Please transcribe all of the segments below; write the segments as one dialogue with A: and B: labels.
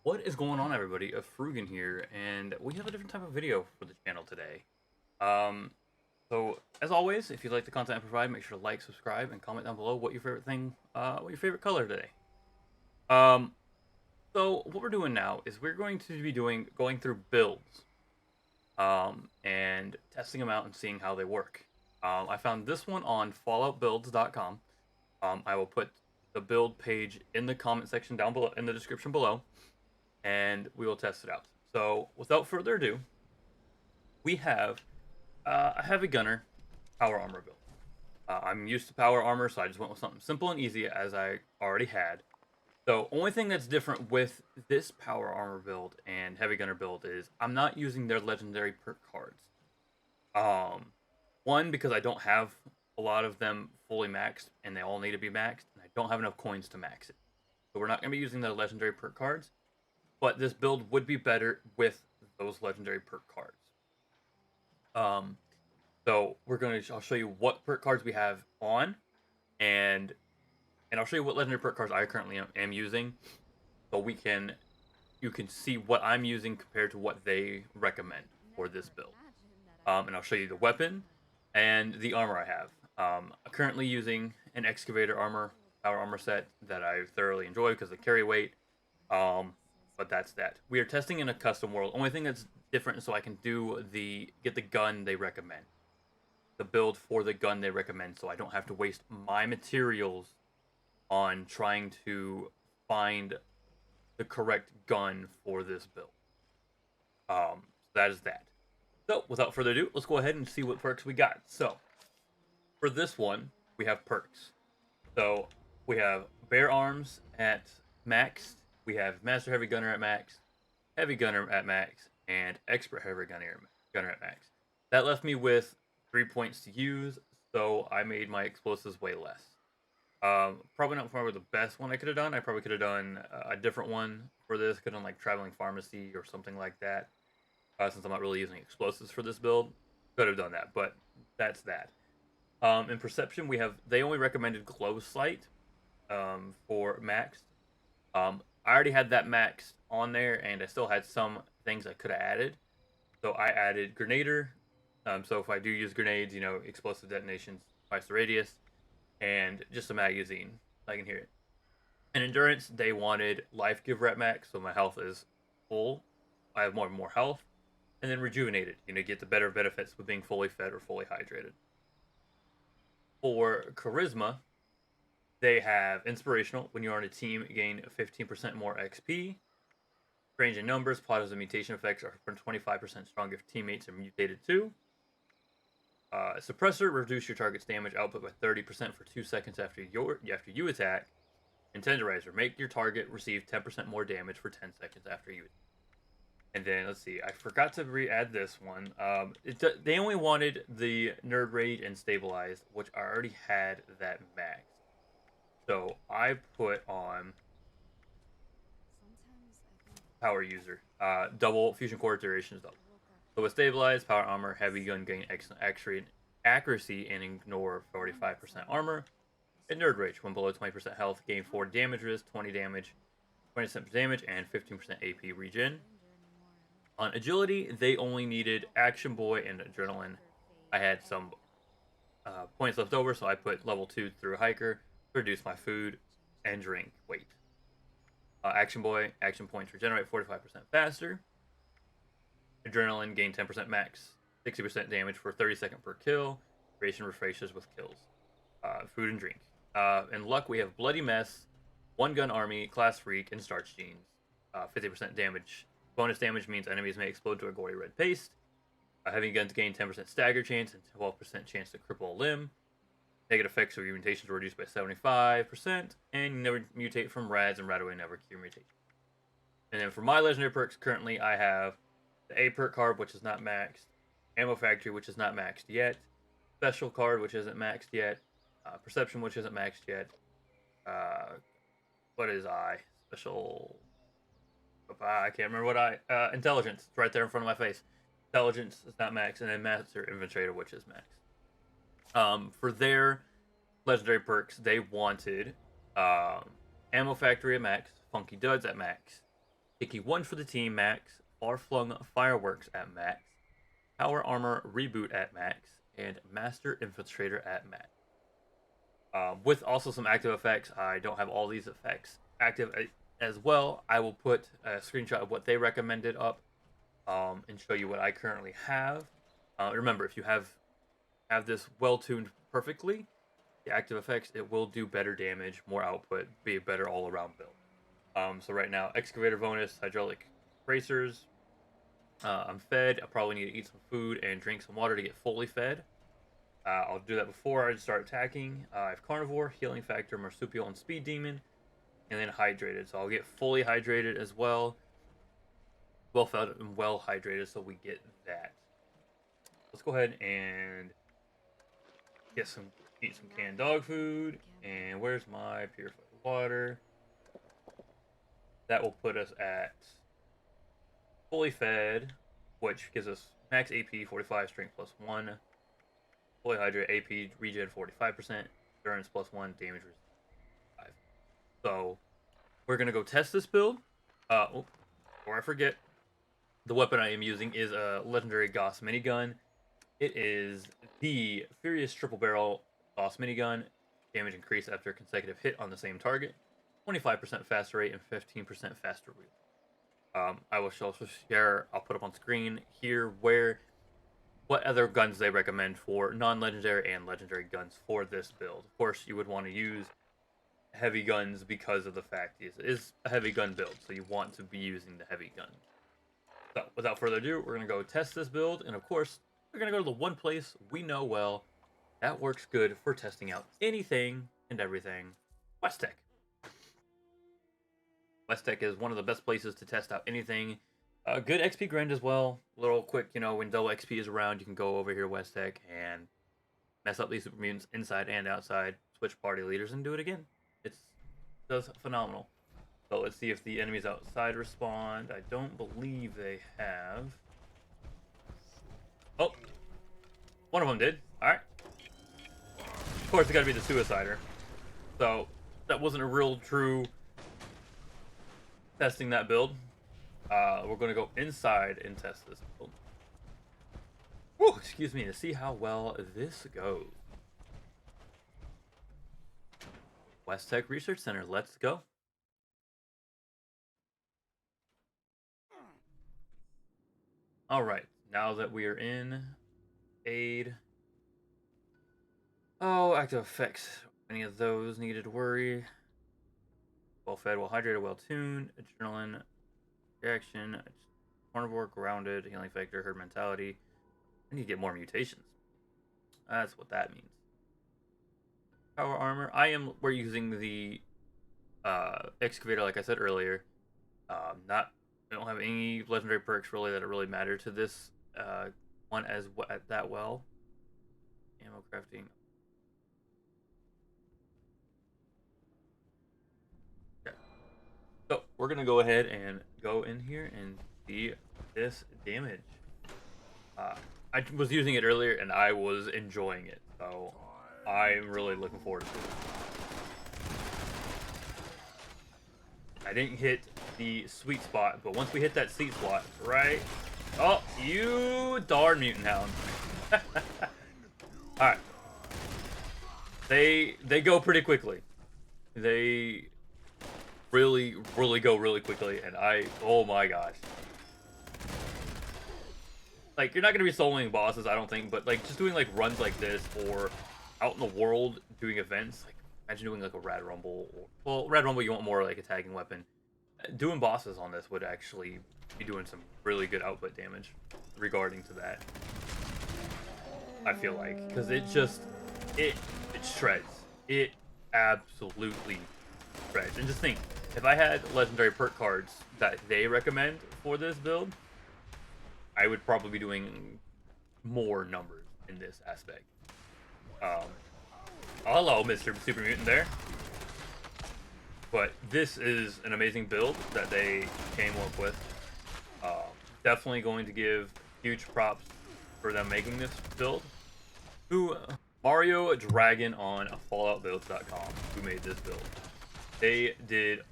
A: What is going on, everybody? Frugan here, and we have a different type of video for the channel today. Um, so as always, if you like the content I provide, make sure to like, subscribe, and comment down below what your favorite thing, what your favorite color today. Um, so what we're doing now is we're going to be going through builds, and testing them out and seeing how they work. I found this one on falloutbuilds.com. I will put the build page in the comment section down below in the description below, and we will test it out. So, without further ado, we have a heavy gunner power armor build. I'm used to power armor, so I just went with something simple and easy as I already had. So, only thing that's different with this power armor build and heavy gunner build is I'm not using their legendary perk cards. Um, One, because I don't have a lot of them fully maxed, and they all need to be maxed, and I don't have enough coins to max it. So we're not going to be using the legendary perk cards, but this build would be better with those legendary perk cards. Um, so I'll show you what perk cards we have on, and I'll show you what legendary perk cards I currently am using, so you can see what I'm using compared to what they recommend for this build. And I'll show you the weapon and the armor I have. I'm currently using an excavator power armor set that I thoroughly enjoy because of the carry weight. But that's that. We are testing in a custom world. Only thing that's different, so I can get the gun they recommend, the build for the gun they recommend, so I don't have to waste my materials on trying to find the correct gun for this build. That is that. So without further ado, let's go ahead and see what perks we got. So for this one, we have perks. So we have Bear Arms at max. We have Master Heavy Gunner at max, Heavy Gunner at max, and Expert Heavy Gunner at max. That left me with 3 points to use, so I made my explosives way less. Probably not probably the best one I could have done. I probably could have done a different one for this. Could have done like Traveling Pharmacy or something like that. Since I'm not really using explosives for this build, could have done that, but that's that. In Perception, they only recommended Glow Sight for maxed. I already had that maxed on there, and I still had some things I could have added. So I added Grenader. So if I do use grenades, explosive detonations twice the radius, and just a magazine, I can hear it. In Endurance, they wanted Life Giver at max, so my health is full. I have more and more health. And then Rejuvenated, get the better benefits with being fully fed or fully hydrated. For Charisma, they have Inspirational. When you're on a team, gain 15% more XP. Strange in Numbers, positive mutation effects are 25% stronger if teammates are mutated too. Suppressor, reduce your target's damage output by 30% for 2 seconds after you attack. And Tenderizer, make your target receive 10% more damage for 10 seconds after you attack. And then, let's see, I forgot to re-add this one. They only wanted the Nerd Rage and Stabilized, which I already had that max. So I put on Power User. Double Fusion Core durations double. So with Stabilized, Power Armor, Heavy Gun gain excellent accuracy and ignore 45% armor. And Nerd Rage, when below 20% health, gain 4 damage resist, 20 damage, 20% damage, and 15% AP regen. On Agility, they only needed Action Boy and Adrenaline. I had some points left over, so I put level 2 through Hiker to reduce my food and drink weight. Action Boy, action points regenerate 45% faster. Adrenaline, gain 10% max, 60% damage for 30 seconds per kill. Duration refreshes with kills. Food and drink. In Luck, we have Bloody Mess, One Gun Army, Class Freak, and Starch Jeans. 50% damage. Bonus damage means enemies may explode to a gory red paste. Heavy guns gain 10% stagger chance and 12% chance to cripple a limb. Negative effects of your mutations are reduced by 75%. And you never mutate from rads, and Radaway never cure mutation. And then for my legendary perks, currently I have the A perk card, which is not maxed. Ammo Factory, which is not maxed yet. Special card, which isn't maxed yet. Perception, which isn't maxed yet. What is I? Special... I can't remember what Intelligence. It's right there in front of my face. Intelligence is not max, and then Master Inventrator, which is max. For their legendary perks, they wanted Ammo Factory at max, Funky Duds at max, Sticky 1 for the team max, far-flung fireworks at max, power armor reboot at max, and master infiltrator at max. With also some active effects. I don't have all these effects active as well. I will put a screenshot of what they recommended up and show you what I currently have. Remember, if you have this well tuned perfectly, the active effects, it will do better damage, more output, be a better all around build. So right now, excavator bonus, hydraulic bracers. I'm fed. I probably need to eat some food and drink some water to get fully fed. I'll do that before I start attacking. I have carnivore, healing factor, marsupial, and speed demon, and then hydrated. So I'll get fully hydrated as well. Well fed and well hydrated, so we get that. Let's go ahead and eat some canned dog food. And where's my purified water? That will put us at fully fed, which gives us max AP 45, strength plus 1. Fully hydrated, AP regen 45%, endurance plus 1, damage 5. So we're gonna go test this build. Before I forget, the weapon I am using is a legendary Gauss minigun. It is the Furious Triple Barrel Gauss minigun. Damage increase after a consecutive hit on the same target. 25% faster rate and 15% faster wheel. I will also share. I'll put up on screen here what other guns they recommend for non-legendary and legendary guns for this build. Of course, you would want to use heavy guns because of the fact it is a heavy gun build, so you want to be using the heavy gun. So, without further ado, we're going to go test this build, and of course, we're going to go to the one place we know well that works good for testing out anything and everything: West-Tek. West-Tek is one of the best places to test out anything. Good XP grind as well. Little quick, when double XP is around, you can go over here West-Tek and mess up these super mutants inside and outside, switch party leaders, and do it again. It does phenomenal. So let's see if the enemies outside respond. I don't believe they have. Oh, one of them did. All right. Of course, it got to be the suicider. So that wasn't a real true testing that build. We're going to go inside and test this build. Woo, excuse me, to see how well this goes. West-Tek Research Center, let's go. All right, now that we are in aid. Oh, active effects. Any of those needed to worry? Well fed, well hydrated, well tuned. Adrenaline, reaction, carnivore, grounded, healing factor, herd mentality. I need to get more mutations. That's what that means. Power armor. We're using the excavator, like I said earlier. I don't have any legendary perks really that really matter to this one that well. Ammo crafting. Okay. So we're gonna go ahead and go in here and see this damage. I was using it earlier and I was enjoying it, so I'm really looking forward to it. I didn't hit the sweet spot, but once we hit that sweet spot, right? Oh, you darn mutant hound! All right, they go pretty quickly. They really go really quickly, and oh my gosh. Like, you're not gonna be soloing bosses, I don't think, but like just doing like runs like this or out in the world doing events, like imagine doing like a Rad Rumble. Well, Rad Rumble you want more like a tagging weapon. Doing bosses on this would actually be doing some really good output damage regarding to that. I feel like, because it shreds. It absolutely shreds. And just think, if I had legendary perk cards that they recommend for this build, I would probably be doing more numbers in this aspect. Oh, hello, Mr. Super Mutant there. But this is an amazing build that they came up with. Definitely going to give huge props for them making this build. Mario Dragon on falloutbuilds.com, who made this build. They did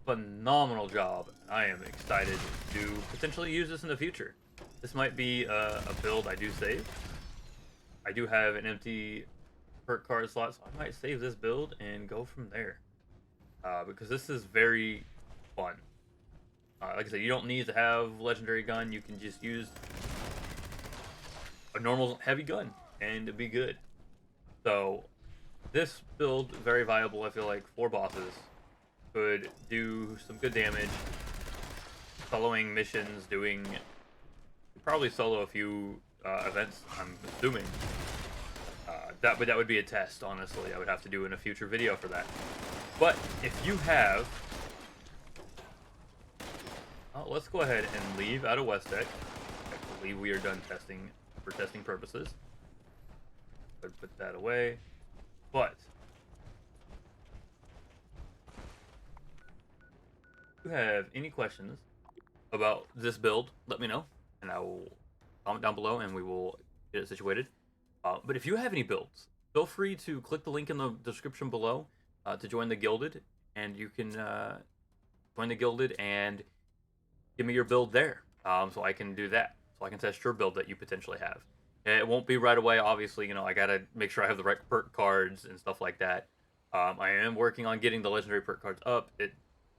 A: phenomenal job. I am excited to potentially use this in the future. This might be a build I do save. I do have an empty perk card slot, so I might save this build and go from there. Because this is very fun. Like I said, you don't need to have legendary gun. You can just use a normal heavy gun and it'd be good. So this build very viable. I feel like 4 bosses could do some good damage. Following missions, doing probably solo a few events. I'm assuming that would be a test. Honestly, I would have to do in a future video for that. But if you have, let's go ahead and leave out of West-Tek. I believe we are done testing for testing purposes. But put that away. But if you have any questions about this build, let me know, and I will comment down below, and we will get it situated. But if you have any builds, feel free to click the link in the description below to join the Gilded, and you can join the Gilded and give me your build there, so I can do that, so I can test your build that you potentially have. It won't be right away, obviously. You know, I gotta make sure I have the right perk cards and stuff like that. I am working on getting the legendary perk cards up.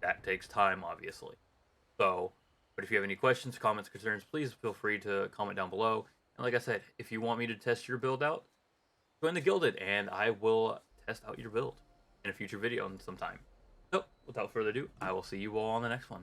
A: That takes time, obviously. So, but if you have any questions, comments, concerns, please feel free to comment down below. And like I said, if you want me to test your build out, join the Gilded, and I will test out your build in a future video sometime. So, without further ado, I will see you all on the next one.